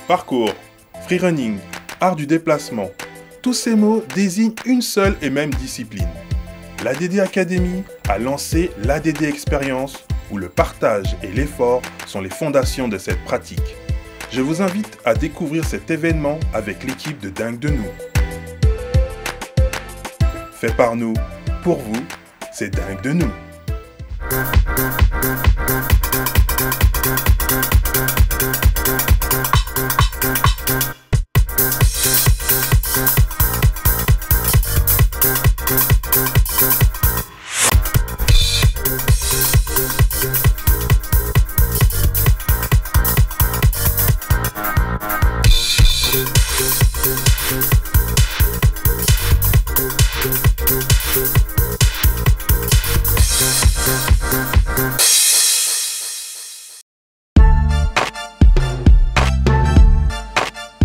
Parcours, freerunning, art du déplacement, tous ces mots désignent une seule et même discipline. L'ADD Academy a lancé l'ADD Experience où le partage et l'effort sont les fondations de cette pratique. Je vous invite à découvrir cet événement avec l'équipe de Dingue de Nous. Fait par nous, pour vous, c'est Dingue de Nous.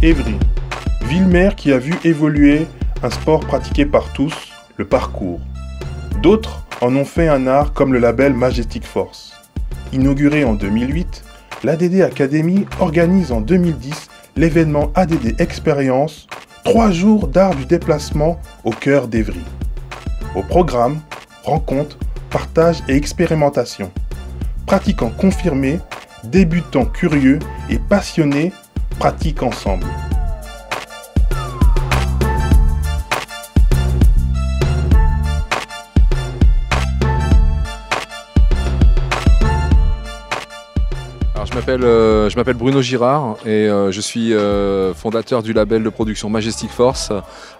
Évry, ville-mère qui a vu évoluer un sport pratiqué par tous, le parcours. D'autres en ont fait un art comme le label Majestic Force. Inauguré en 2008, l'ADD Academy organise en 2010 l'événement ADD Experience, 3 jours d'art du déplacement au cœur d'Évry. Au programme, rencontres, partage et expérimentation. Pratiquants confirmés, débutants curieux et passionnés pratiquent ensemble. Alors, je m'appelle Bruno Girard et je suis fondateur du label de production Majestic Force,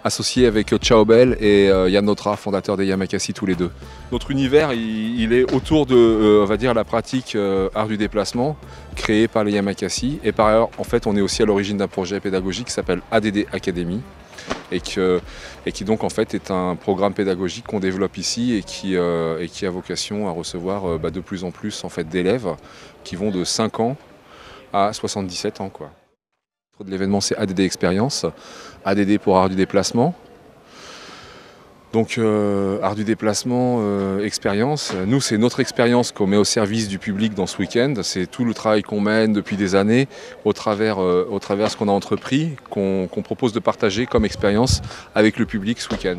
associé avec Ciao Bell et Yann Notre, fondateur des Yamakasi tous les deux. Notre univers, il est autour de, on va dire, la pratique art du déplacement créée par les Yamakasi. Et par ailleurs, en fait, on est aussi à l'origine d'un projet pédagogique qui s'appelle ADD Academy et qui donc en fait est un programme pédagogique qu'on développe ici et qui a vocation à recevoir de plus en plus en fait d'élèves qui vont de 5 ans à 77 ans, quoi. Le titre de l'événement, c'est ADD Experience, ADD pour art du déplacement. Donc art du déplacement, expérience. Nous, c'est notre expérience qu'on met au service du public dans ce week-end. C'est tout le travail qu'on mène depuis des années au travers ce qu'on a entrepris, qu'on propose de partager comme expérience avec le public ce week-end.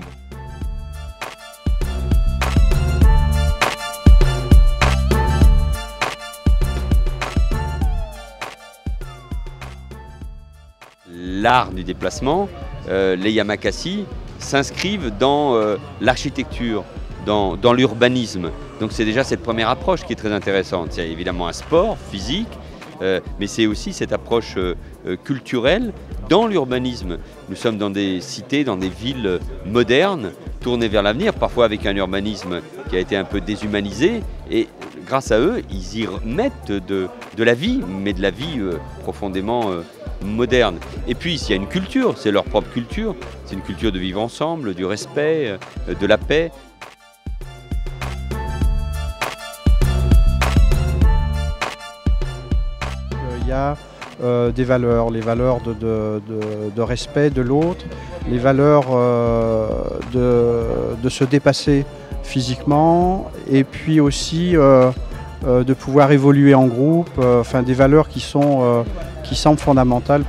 L'art du déplacement, les Yamakasi, s'inscrivent dans l'architecture, dans l'urbanisme. Donc c'est déjà cette première approche qui est très intéressante. C'est évidemment un sport physique, mais c'est aussi cette approche culturelle dans l'urbanisme. Nous sommes dans des cités, dans des villes modernes, tournées vers l'avenir, parfois avec un urbanisme qui a été un peu déshumanisé. Et grâce à eux, ils y remettent de la vie, mais de la vie profondément moderne. Et puis il y a une culture, c'est leur propre culture, c'est une culture de vivre ensemble, du respect, de la paix. Il y a des valeurs, les valeurs de respect de l'autre, les valeurs de se dépasser physiquement et puis aussi de pouvoir évoluer en groupe, enfin des valeurs qui semblent fondamentales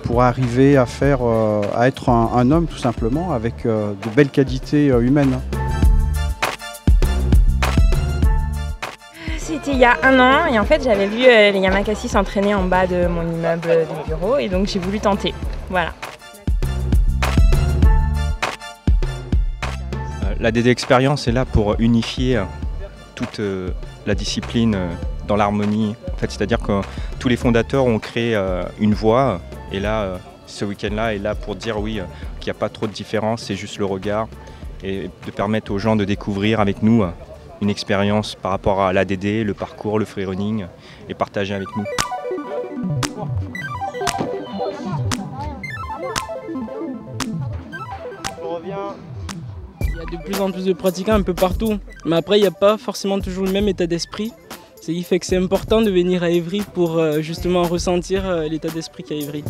pour arriver à être un homme tout simplement avec de belles qualités humaines. C'était il y a 1 an et en fait j'avais vu les Yamakasi s'entraîner en bas de mon immeuble de bureau et donc j'ai voulu tenter. Voilà. L'ADD Experience est là pour unifier toute la discipline dans l'harmonie. En fait, c'est-à-dire que tous les fondateurs ont créé une voie et là, ce week-end-là est là pour dire oui, qu'il n'y a pas trop de différence, c'est juste le regard et de permettre aux gens de découvrir avec nous une expérience par rapport à l'ADD, le parcours, le freerunning et partager avec nous. Il y a de plus en plus de pratiquants un peu partout, mais après il n'y a pas forcément toujours le même état d'esprit. Ce qui fait que c'est important de venir à Évry pour justement ressentir l'état d'esprit qu'il y a à Évry.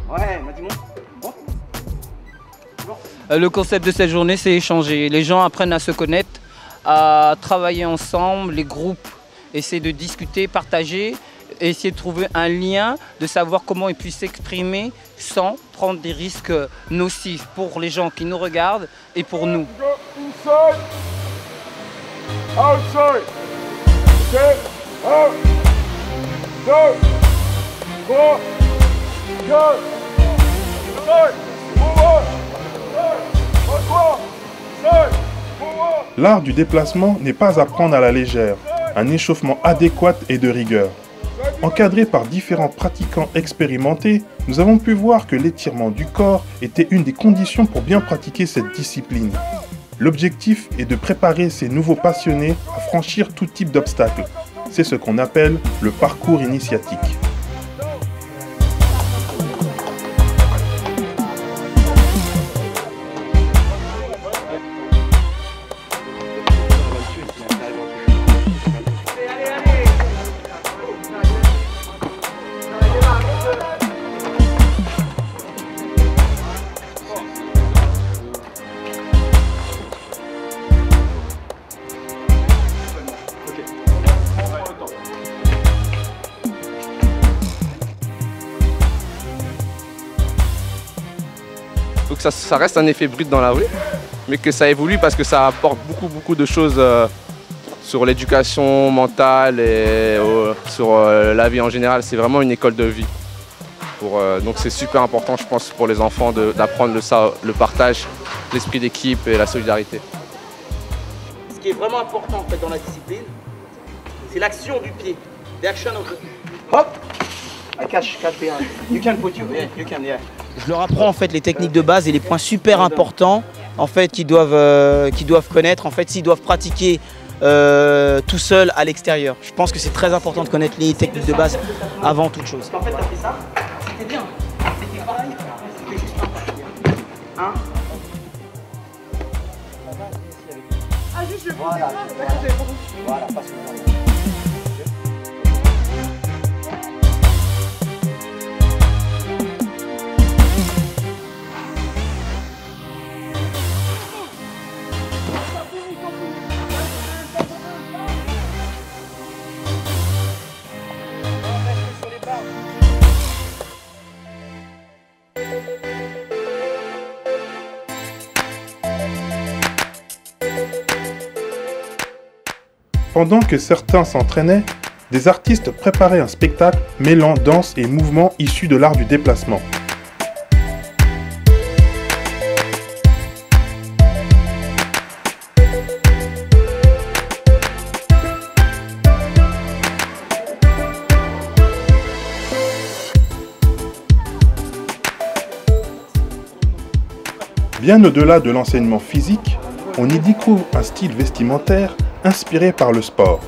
Ouais, dis-moi. Le concept de cette journée, c'est échanger. Les gens apprennent à se connaître, à travailler ensemble, les groupes, essayer de discuter, partager, et essayer de trouver un lien, de savoir comment ils puissent s'exprimer sans prendre des risques nocifs pour les gens qui nous regardent et pour nous. L'art du déplacement n'est pas à prendre à la légère. Un échauffement adéquat et de rigueur. Encadré par différents pratiquants expérimentés, nous avons pu voir que l'étirement du corps était une des conditions pour bien pratiquer cette discipline. L'objectif est de préparer ces nouveaux passionnés à franchir tout type d'obstacles. C'est ce qu'on appelle le parcours initiatique. Donc ça reste un effet brut dans la rue, mais que ça évolue parce que ça apporte beaucoup de choses sur l'éducation mentale et sur la vie en général. C'est vraiment une école de vie. Donc c'est super important, je pense, pour les enfants d'apprendre le partage, l'esprit d'équipe et la solidarité. Ce qui est vraiment important en fait dans la discipline, c'est l'action du pied. The action of the... Hop! I catch behind. You can put your... Yeah, you can, yeah. Je leur apprends en fait les techniques de base et les points super importants en fait qu'ils doivent connaître en fait s'ils doivent pratiquer tout seul à l'extérieur. Je pense que c'est très important de connaître les techniques de base avant toute chose. En fait, t'as fait ça, c'était bien. C'était pareil, c'était juste un hein? Ah, juste le voilà, voilà, passe le temps. Pendant que certains s'entraînaient, des artistes préparaient un spectacle mêlant danse et mouvements issus de l'art du déplacement. Bien au-delà de l'enseignement physique, on y découvre un style vestimentaire inspiré par le sport.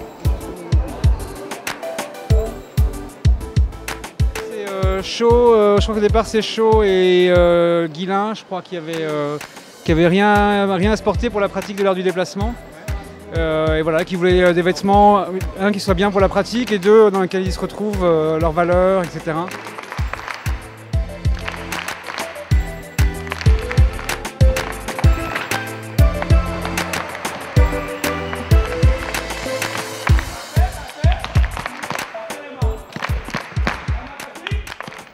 C'est chaud, je crois qu'au départ c'est chaud et Guilain, je crois qu'il y avait rien à se porter pour la pratique de l'art du déplacement. Et voilà, qui voulait des vêtements, un qui soit bien pour la pratique et deux dans lesquels ils se retrouvent leurs valeurs, etc.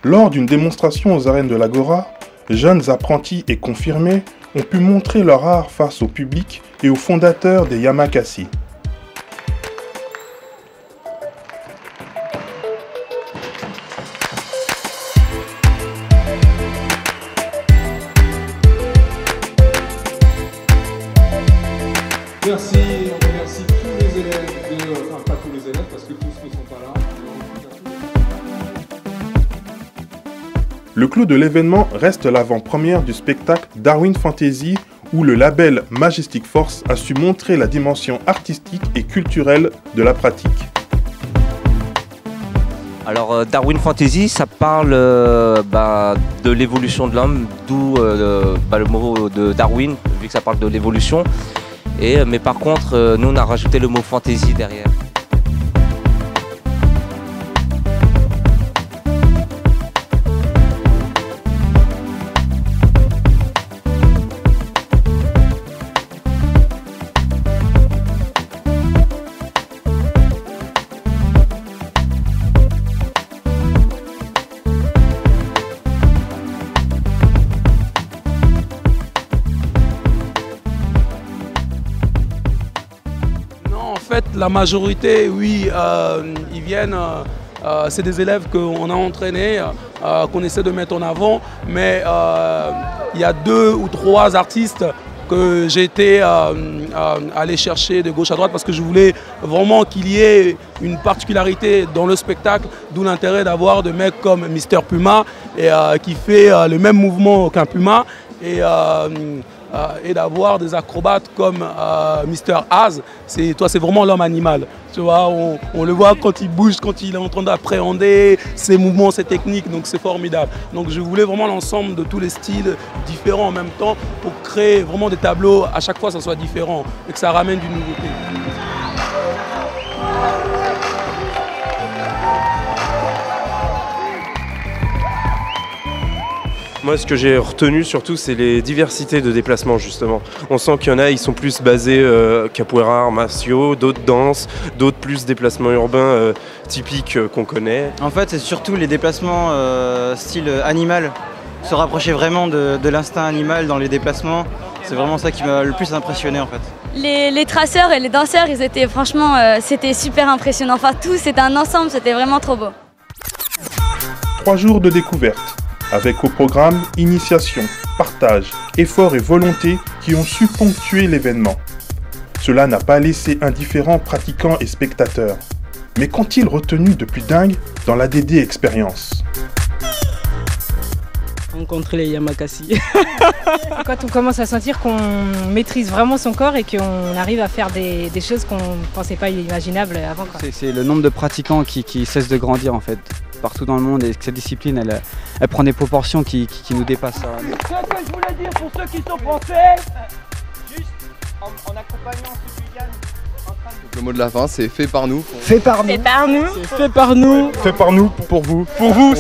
Lors d'une démonstration aux arènes de l'Agora, jeunes apprentis et confirmés ont pu montrer leur art face au public et aux fondateurs des Yamakasi. Merci, on remercie tous les élèves, enfin pas tous les élèves parce que tous ne sont pas là. Le clou de l'événement reste l'avant-première du spectacle Darwin Fantasy où le label Majestic Force a su montrer la dimension artistique et culturelle de la pratique. Alors Darwin Fantasy, ça parle de l'évolution de l'homme, d'où le mot de Darwin, vu que ça parle de l'évolution. Mais par contre, nous on a rajouté le mot fantasy derrière. fait, la majorité, oui, ils viennent, c'est des élèves qu'on a entraînés, qu'on essaie de mettre en avant, mais il y a 2 ou 3 artistes que j'ai été aller chercher de gauche à droite parce que je voulais vraiment qu'il y ait une particularité dans le spectacle, d'où l'intérêt d'avoir des mecs comme Mister Puma qui fait le même mouvement qu'un puma et d'avoir des acrobates comme Mister Az. C'est vraiment l'homme animal. Tu vois, on le voit quand il bouge, quand il est en train d'appréhender ses mouvements, ses techniques, donc c'est formidable. Donc je voulais vraiment l'ensemble de tous les styles différents en même temps pour créer vraiment des tableaux, à chaque fois ça soit différent et que ça ramène du nouveauté. Moi, ce que j'ai retenu surtout, c'est les diversités de déplacements, justement. On sent qu'il y en a, ils sont plus basés capoeira, arts martiaux, d'autres danses, d'autres plus déplacements urbains typiques qu'on connaît. En fait, c'est surtout les déplacements style animal, se rapprocher vraiment de l'instinct animal dans les déplacements. C'est vraiment ça qui m'a le plus impressionné, en fait. Les traceurs et les danseurs, ils étaient franchement, c'était super impressionnant. Enfin, tout, c'était un ensemble, c'était vraiment trop beau. 3 jours de découverte, avec au programme initiation, partage, effort et volonté qui ont su ponctuer l'événement. Cela n'a pas laissé indifférents pratiquants et spectateurs. Mais qu'ont-ils retenu de plus dingue dans la DD Expérience ? Rencontrer les Yamakasi. Quand on commence à sentir qu'on maîtrise vraiment son corps et qu'on arrive à faire des choses qu'on ne pensait pas imaginables avant. C'est le nombre de pratiquants qui cesse de grandir en fait, partout dans le monde, et que cette discipline elle prend des proportions qui nous dépassent. Ce que je voulais dire pour ceux qui sont français, juste en accompagnant ceux qui gagnent. Le mot de la fin, c'est fait par nous. Fait par nous. Fait par nous. Fait par nous. Fait par nous, pour vous. Pour vous.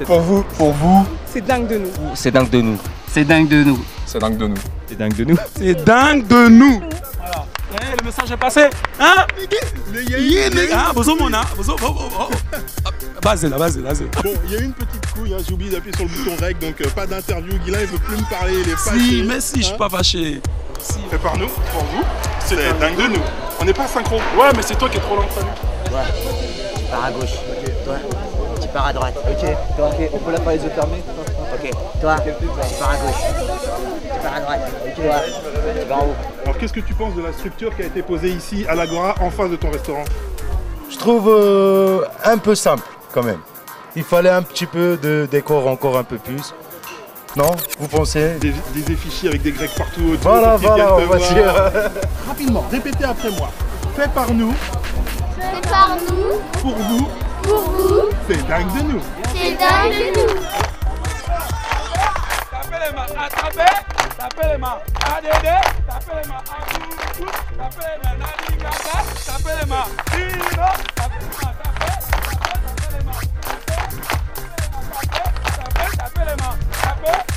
Pour vous. Pour vous. C'est dingue de nous. C'est dingue de nous. C'est dingue de nous. C'est dingue de nous. C'est dingue de nous. C'est dingue de nous. Voilà. Ouais, le message est passé. Hein? Ah, base là. Bon, il y a une petite couille, j'ai oublié d'appuyer sur le bouton rec, donc pas d'interview. Guilain, il veut plus me parler, il est fâché. Si, mais si, je suis pas fâché. Si. Fait par nous, pour vous, c'est dingue de nous. On n'est pas synchro. Ouais, mais c'est toi qui es trop lent, salut. Ouais, tu pars à gauche. Toi, tu pars à droite. Ok, toi, ok, on peut la faire les yeux fermés. Ok, toi, tu pars à gauche. Tu pars à droite. Ok, toi, tu vas en haut. Alors, qu'est-ce que tu penses de la structure qui a été posée ici à l'Agora, en face de ton restaurant? Je trouve un peu simple, quand même. Il fallait un petit peu de décor, encore un peu plus. Non? Vous pensez? Des effigies avec des grecs partout autour. Voilà, on va dire. Rapidement, répétez après moi. Fait par nous. Fait par nous. Pour vous. Pour vous. C'est dingue de nous. C'est dingue de nous. Tapez les mains, attrapez. Tapez les mains, ADD. Tapez les mains, ADD. Tapez les mains, Nadigata. Tapez les mains, Dino. Tapez les mains, tapez les mains. Tapez les mains, tapez les mains.